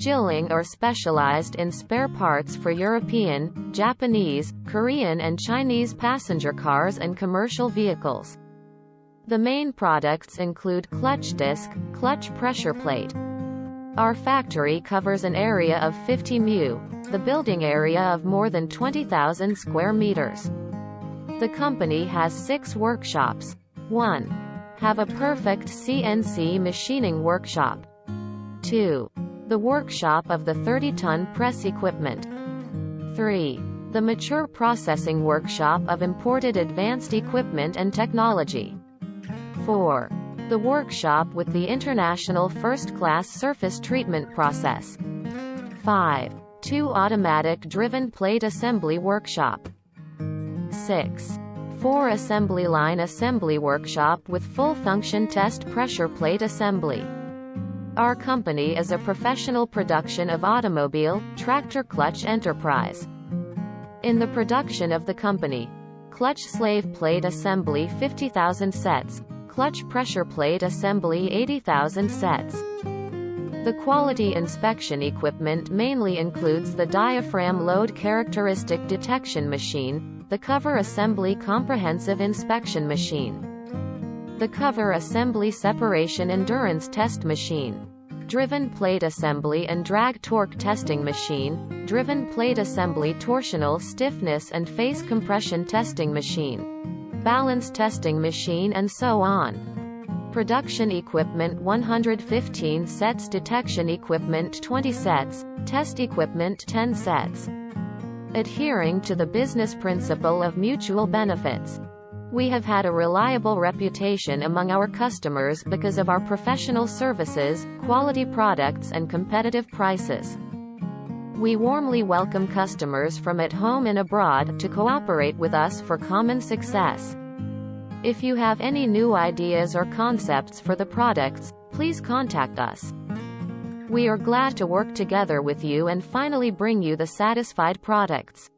Jieling are specialized in spare parts for European, Japanese, Korean and Chinese passenger cars and commercial vehicles. The main products include clutch disc, clutch pressure plate. Our factory covers an area of 50 mu, the building area of more than 20,000 square meters. The company has 6 workshops. 1. Have a perfect CNC machining workshop. 2. The workshop of the 30-ton press equipment. 3. The mature processing workshop of imported advanced equipment and technology. 4. The workshop with the international first-class surface treatment process. 5. 2 automatic driven plate assembly workshop. 6. 4 assembly line assembly workshop with full function test pressure plate assembly. Our company is a professional production of automobile, tractor clutch enterprise. In the production of the company, clutch slave plate assembly 50,000 sets, clutch pressure plate assembly 80,000 sets. The quality inspection equipment mainly includes the diaphragm load characteristic detection machine, the cover assembly comprehensive inspection machine, the cover assembly separation endurance test machine, driven plate assembly and drag torque testing machine, driven plate assembly torsional stiffness and face compression testing machine, balance testing machine and so on. Production equipment 115 sets, detection equipment 20 sets, test equipment 10 sets. Adhering to the business principle of mutual benefits. We have had a reliable reputation among our customers because of our professional services, quality products and competitive prices. We warmly welcome customers from at home and abroad to cooperate with us for common success. If you have any new ideas or concepts for the products, please contact us. We are glad to work together with you and finally bring you the satisfied products.